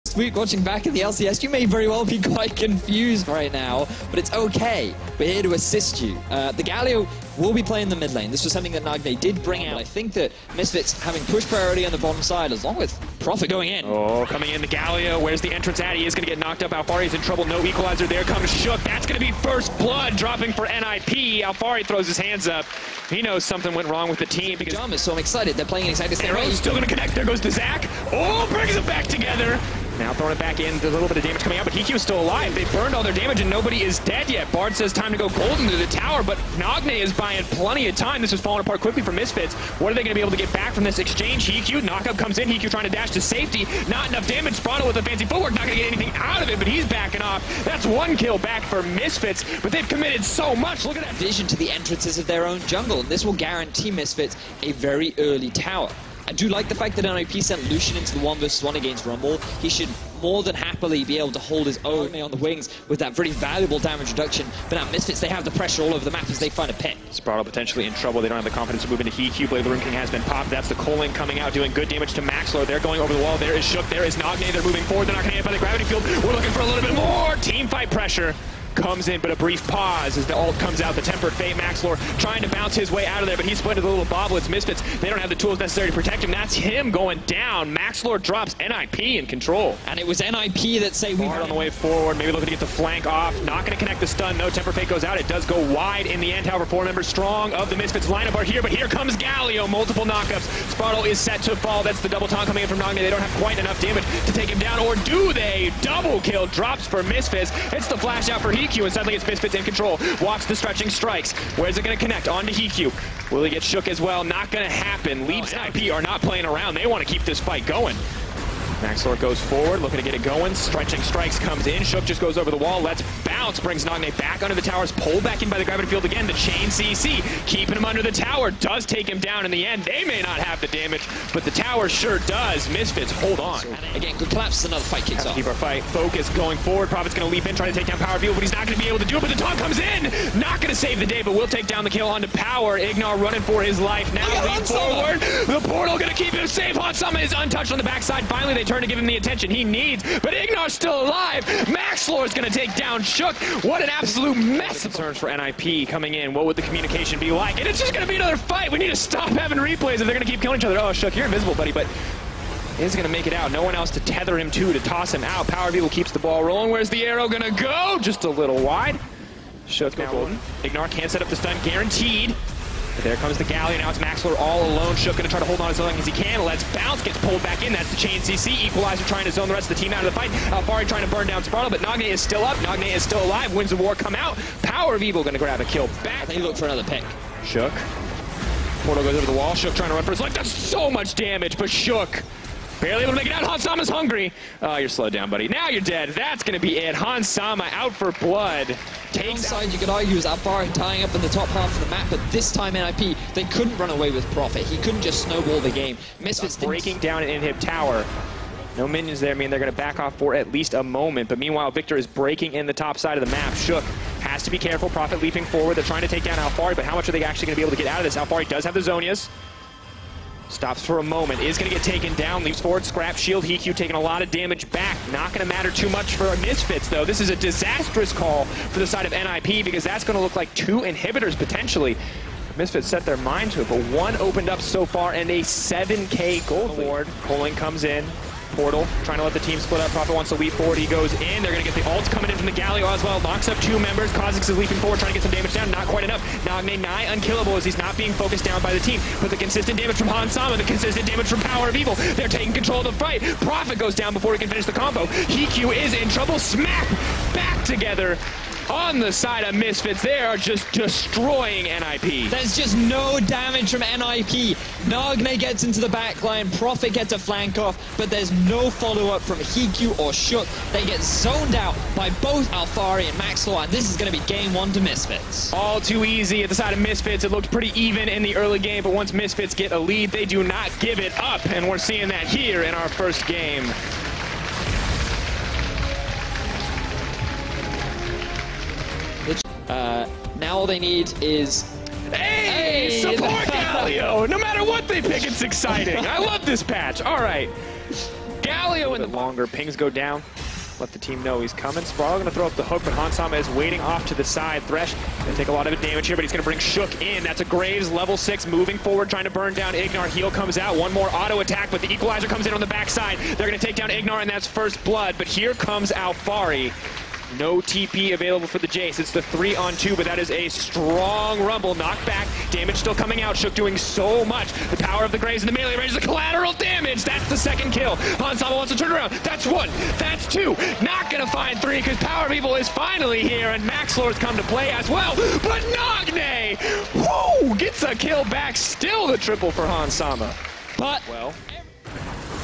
This week, watching back at the LCS, you may very well be quite confused right now, but it's okay. We're here to assist you. The Galio will be playing the mid lane. This was something that Nagne did bring out. I think that Misfits having push priority on the bottom side, as long with Profit going in. Oh, coming in the Galio. Where's the entrance at? He is going to get knocked up. Alfari's in trouble. No equalizer. There comes Shook. That's going to be first blood dropping for NIP. Alfari throws his hands up. He knows something went wrong with the team. Pyjamas, so I'm excited. They're playing exactly the same way. Arrow's still going to connect. There goes the Zach. Oh, brings it back together. Now throwing it back in. There's a little bit of damage coming out, but HiQ is still alive. They burned all their damage and nobody is dead yet. Bard says time to go golden to the tower, but Nagne is buying plenty of time. This is falling apart quickly for Misfits. What are they going to be able to get back from this exchange? HiQ, knockup comes in. HiQ trying to dash to safety. Not enough damage. Sprado with the fancy footwork. Not going to get anything out of it, but he's backing off. That's one kill back for Misfits, but they've committed so much. Look at that vision to the entrances of their own jungle, and this will guarantee Misfits a very early tower. I do like the fact that NIP sent Lucian into the 1v1 against Rumble. He should more than happily be able to hold his own on the wings with that very valuable damage reduction. But now Misfits, they have the pressure all over the map as they find a pick. Sprado potentially in trouble. They don't have the confidence to move into HiQ. Blade of the Rune King has been popped. That's the Colin coming out, doing good damage to Maxlor. They're going over the wall. There is Shook. There is Nagne. They're moving forward. They're not going to hit by the gravity field. We're looking for a little bit more. Team fight pressure comes in, but a brief pause as the ult comes out. The Tempered Fate, Maxlor trying to bounce his way out of there, but he's split into the little boblets. Misfits, they don't have the tools necessary to protect him. That's him going down. Maxlor drops NIP in control. And it was NIP that say we Hard on the way forward, maybe looking to get the flank off. Not going to connect the stun. No, Tempered Fate goes out. It does go wide in the end. However, 4 members strong of the Misfits lineup are here, but here comes Galio. Multiple knockups. Sprado is set to fall. That's the double taunt coming in from Nagne. They don't have quite enough damage to take him down, or do they? Double kill drops for Misfits. It's the flash out for HiQ, and suddenly it's Misfits in control. Walks the stretching strikes. Where's it going to connect? On to HiQ. Will he get Shook as well? Not going to happen. Leaps NIP are not playing around. They want to keep this fight going. Maxlor goes forward, looking to get it going. Stretching strikes comes in. Shook just goes over the wall. Let's bounce. Brings Nagne back under the towers. Pulled back in by the gravity field again. The chain CC keeping him under the tower. Does take him down in the end. They may not have the damage, but the tower sure does. Misfits hold on. Again, good collapse. Another fight kicks off. Keep our fight. Focus going forward. Prophet's going to leap in, try to take down Power View, but he's not going to be able to do it. But the taunt comes in. Not going to save the day, but will take down the kill onto Power. Ignar running for his life. Now leap forward. The portal going to keep him safe. Hansama is untouched on the backside. Finally, they turn to give him the attention he needs, but Ignar's still alive. Maxlor is going to take down Shook. What an absolute mess. Concerns for NIP coming in. What would the communication be like? And it's just going to be another fight. We need to stop having replays if they're going to keep killing each other. Oh, Shook, you're invisible, buddy, but is going to make it out. No one else to tether him to toss him out. Power Beetle keeps the ball rolling. Where's the arrow going to go? Just a little wide. Shook now golden. Ignar can't set up the stun, guaranteed. But there comes the Galio. Now it's Maxlor all alone. Shook going to try to hold on as long as he can. Let's bounce. Gets pulled back in. That's the chain CC. Equalizer trying to zone the rest of the team out of the fight. Alfari trying to burn down Sprado, but Nagne is still up. Nagne is still alive. Winds of War come out. Power of Evil going to grab a kill back. They look for another pick. Shook. Portal goes over the wall. Shook trying to run for his life. That's so much damage, but Shook barely able to make it out. Hansama's hungry. Oh, you're slowed down, buddy. Now you're dead. That's going to be it. Hansama out for blood. Takes side, you could argue, is Alfari tying up in the top half of the map, but this time NIP, they couldn't run away with Profit. He couldn't just snowball the game. Misfits breaking down an inhib tower. No minions there, I mean they're going to back off for at least a moment, but meanwhile Victor is breaking in the top side of the map. Shook has to be careful. Profit leaping forward. They're trying to take down Alfari, but how much are they actually going to be able to get out of this? Alfari does have the Zonias. Stops for a moment, is going to get taken down, leaps forward, scrap shield. HiQ taking a lot of damage back. Not going to matter too much for Misfits, though. This is a disastrous call for the side of NIP because that's going to look like 2 inhibitors potentially. Misfits set their mind to it, but 1 opened up so far and a 7K gold award. Colin comes in. Portal, trying to let the team split up. Prophet wants to leap forward. He goes in. They're going to get the ults coming in from the Galio as well. Knocks up 2 members. Kha'Zix is leaping forward, trying to get some damage down. Not quite enough. Nagne nigh unkillable as he's not being focused down by the team. But the consistent damage from Hansama, the consistent damage from Power of Evil. They're taking control of the fight. Prophet goes down before he can finish the combo. HiQ is in trouble. Smack back together. On the side of Misfits, they are just destroying NIP. There's just no damage from NIP. Nagne gets into the backline, Profit gets a flank off, but there's no follow-up from HiQ or Shook. They get zoned out by both Alfari and Maxlor, and this is going to be game 1 to Misfits. All too easy at the side of Misfits. It looked pretty even in the early game, but once Misfits get a lead, they do not give it up, and we're seeing that here in our first game. Now all they need is... Hey! Support Galio! No matter what they pick, it's exciting. I love this patch. All right. Galio. Galio in the longer. Pings go down. Let the team know he's coming. Sprawl going to throw up the hook, but Hansama is waiting off to the side. Thresh going to take a lot of damage here, but he's going to bring Shook in. That's a Graves, level 6, moving forward, trying to burn down Ignar. Heal comes out. One more auto attack, but the Equalizer comes in on the backside. They're going to take down Ignar, and that's first blood. But here comes Alfari. No TP available for the Jace. It's the 3-on-2, but that is a strong rumble. Knocked back. Damage still coming out. Shook doing so much. The power of the Graves in the melee range. The collateral damage. That's the second kill. Hansama wants to turn around. That's 1. That's 2. Not going to find 3 because Power of Evil is finally here, and Maxlor's come to play as well. But Nagne, whoo, gets a kill back. Still the triple for Hansama. But, well,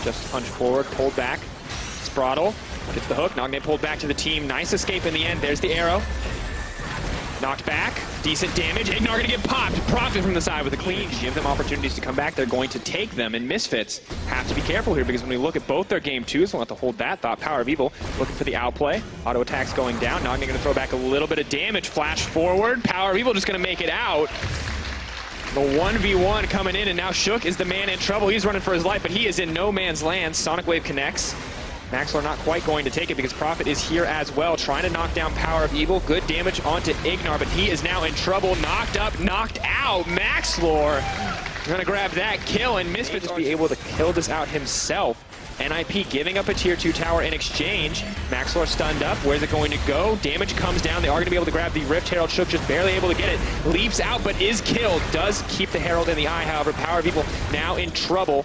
just punch forward, pulled back. Spraddle gets the hook. Nagne pulled back to the team. Nice escape in the end. There's the arrow. Knocked back. Decent damage. Ignar going to get popped. Profit from the side with a clean. Give them opportunities to come back. They're going to take them. And Misfits have to be careful here because when we look at both their game twos, we'll have to hold that thought. Power of Evil looking for the outplay. Auto attacks going down. Nagne going to throw back a little bit of damage. Flash forward. Power of Evil just going to make it out. The 1v1 coming in, and now Shook is the man in trouble. He's running for his life, but he is in no man's land. Sonic Wave connects. Maxlor not quite going to take it because Prophet is here as well, trying to knock down Power of Evil. Good damage onto Ignar, but he is now in trouble. Knocked up, knocked out. Maxlor going to grab that kill, and Misfits will be able to kill this out himself. NIP giving up a tier 2 tower in exchange. Maxlor stunned up. Where's it going to go? Damage comes down. They are going to be able to grab the Rift Herald. Shook just barely able to get it. Leaps out, but is killed. Does keep the Herald in the eye, however. Power of Evil now in trouble.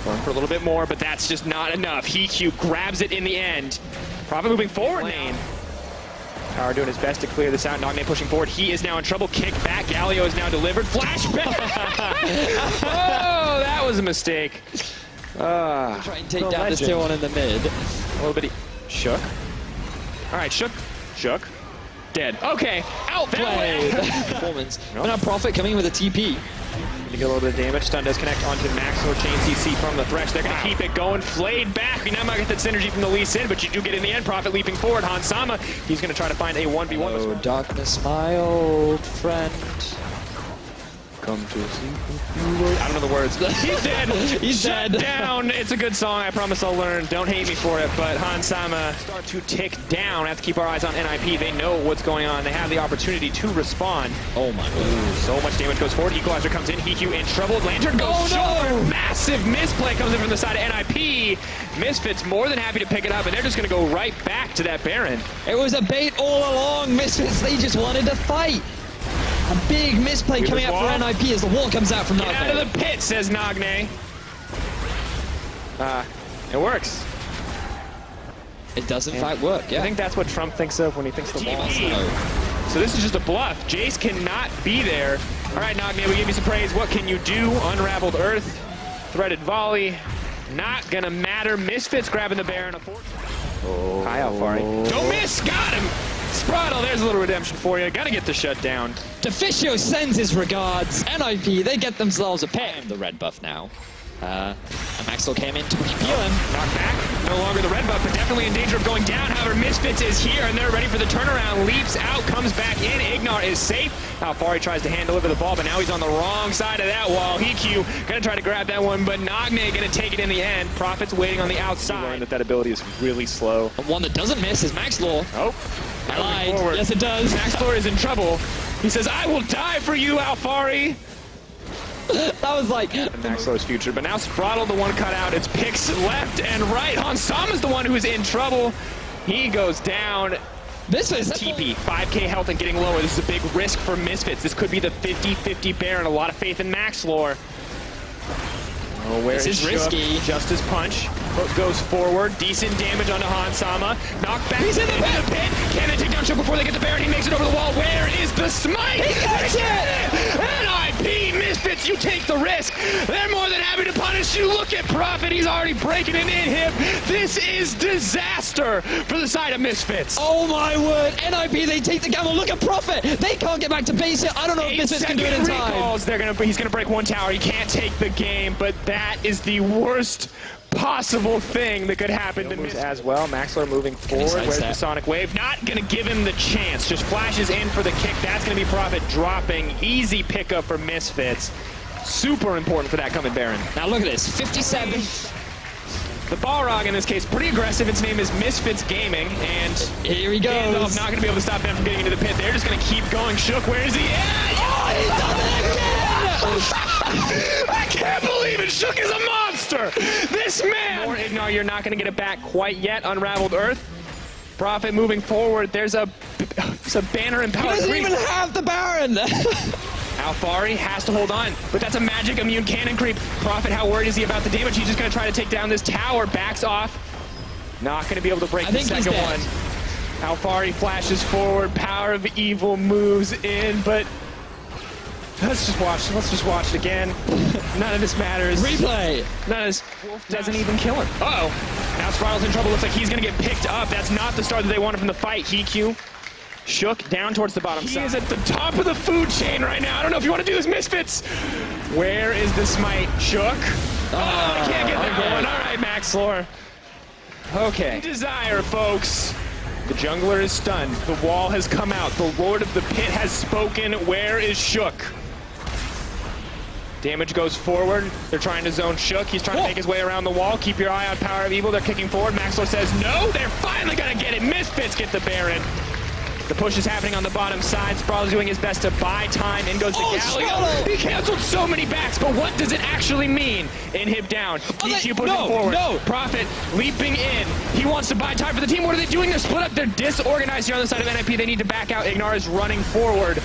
Going for a little bit more, but that's just not enough. HeQ grabs it in the end. Prophet moving forward. Lane. Power doing his best to clear this out. Nagne pushing forward. He is now in trouble. Kick back. Galio is now delivered. Flashback. Oh, that was a mistake. Try and take down this tier 1 in the mid. A little bit. Shook. All right, Shook. Shook. Dead. Okay. Outplayed. Performance. Nope. But now Prophet coming in with a TP. To get a little bit of damage. Stun does connect onto Maxlor. Chain CC from the Thresh. They're going to keep it going. Flayed back. We now might get that synergy from the Lee Sin, but you do get in the end. Prophet leaping forward. Hansama, he's going to try to find a 1v1. Oh, darkness, my old friend. Come to see. I don't know the words. He's dead. He's dead. Down. It's a good song. I promise I'll learn. Don't hate me for it. But Hansama start to tick down. Have to keep our eyes on NIP. They know what's going on. They have the opportunity to respond. Oh my god. So much damage goes forward. Equalizer comes in. HeQ in trouble. Lantern goes short. Massive misplay comes in from the side of NIP. Misfits more than happy to pick it up, and they're just going to go right back to that Baron. It was a bait all along. Misfits, they just wanted to fight. A big misplay coming out for NIP as the wall comes out from Nagne. Get out of the pit, says Nagne. It works. It does in fact work, yeah. I think that's what Trump thinks of when he thinks the wall. So this is just a bluff. Jace cannot be there. All right, Nagne, we give you some praise. What can you do? Unraveled Earth, threaded volley. Not gonna matter. Misfits grabbing the Baron. Oh. Hi, Alfari. Don't miss. Got him. Spraddle, there's a little redemption for you. Gotta get the shutdown. Deficio sends his regards. NIP, they get themselves a pair. The red buff now. And Maxwell came in to heal him. Knocked back. No longer the red buff, but definitely in danger of going down. However, Misfits is here, and they're ready for the turnaround. Leaps out, comes back in. Ignar is safe. Alfari tries to hand deliver the ball, but now he's on the wrong side of that wall. HeQ gonna try to grab that one, but Nagne gonna take it in the end. Prophet's waiting on the outside. Learned that ability is really slow. And one that doesn't miss is Maxlor. Oh. I lied. Yes, it does. Maxlor is in trouble. He says, I will die for you, Alfari. That was like Maxlor's future, but now Spraddle, the one cut out. It's picks left and right. Hansama's the one who is in trouble. He goes down. Misfits TP, 5k health and getting lower. This is a big risk for Misfits. This could be the 50-50 Baron. A lot of faith in Maxlor. Oh, where this is risky. Justice punch. Hook goes forward. Decent damage onto Hansama. Knocked back. He's in the pit. Can they take down Shook before they get the Baron? He makes it over the wall. Where is the smite? He gets it! NIP Misfits, you take the risk. They're more than happy to punish you. Look at Prophet. He's already breaking it in him. This is disaster for the side of Misfits. Oh my word. NIP, they take the gamble. Look at Prophet. They can't get back to base here. I don't know if Misfits can do it in time. He's going to break one tower. He can't take the game, but that is the worst possible thing that could happen to Misfits as well. Maxlor moving forward. Where's the Sonic Wave? Not going to give him the chance. Just flashes in for the kick. That's going to be Prophet dropping. Easy pickup for Misfits. Super important for that coming Baron. Now look at this. 57. The Balrog, in this case, pretty aggressive. Its name is Misfits Gaming, and here he goes. Gandalf not going to be able to stop them from getting into the pit. They're just going to keep going. Shook, where is he? Yeah! Oh, he's done it again! I can't believe it! Shook is a monster! This man! More Ignore, you're not going to get it back quite yet. Unraveled Earth. Prophet moving forward. There's a banner and power. He doesn't even have the Baron! Alfari has to hold on, but that's a magic immune cannon creep. Prophet, how worried is he about the damage? He's just going to try to take down this tower. Backs off. Not going to be able to break the second one. Alfari flashes forward. Power of Evil moves in, but let's just watch. Let's just watch it again. None of this matters. Replay. None of this. Wolf doesn't even kill him. Uh-oh. Now Spiral's in trouble. Looks like he's going to get picked up. That's not the start that they wanted from the fight. Heq. Shook down towards the bottom side. He is at the top of the food chain right now. I don't know if you want to do this, Misfits. Where is the smite? Shook. Oh, I can't get that one. All right, Maxlor. Okay. Desire, folks. The jungler is stunned. The wall has come out. The Lord of the Pit has spoken. Where is Shook? Damage goes forward. They're trying to zone Shook. He's trying to make his way around the wall. Keep your eye on Power of Evil. They're kicking forward. Maxlor says no. They're finally going to get it. Misfits get the Baron. The push is happening on the bottom side. Sprawl is doing his best to buy time. In goes the Galio. He canceled so many backs, but what does it actually mean? Inhib down. EQ pushing forward. Prophet leaping in. He wants to buy time for the team. What are they doing? They're split up. They're disorganized here on the side of NIP. They need to back out. Ignar is running forward,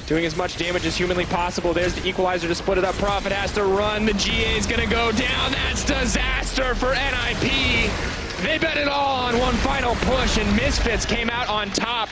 doing as much damage as humanly possible. There's the equalizer to split it up. Prophet has to run. The GA is going to go down. That's disaster for NIP. They bet it all on one final push, and Misfits came out on top.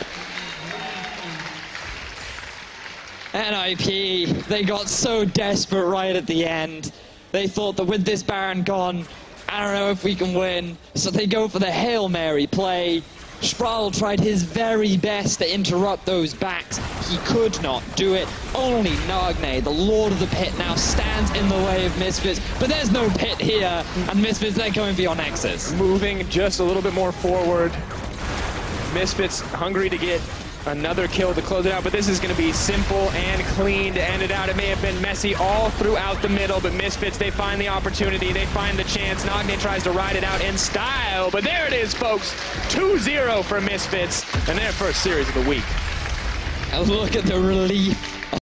NIP, they got so desperate right at the end. They thought that with this Baron gone, I don't know if we can win. So they go for the Hail Mary play. Sprawl tried his very best to interrupt those backs. He could not do it. Only Nagne, the Lord of the Pit, now stands in the way of Misfits. But there's no pit here, and Misfits, they're going for your Nexus. Moving just a little bit more forward. Misfits hungry to get another kill to close it out, but this is going to be simple and clean to end it out. It may have been messy all throughout the middle, but Misfits, they find the opportunity, they find the chance. Nagne tries to ride it out in style, but there it is, folks. 2-0 for Misfits, and their first series of the week. And look at the relief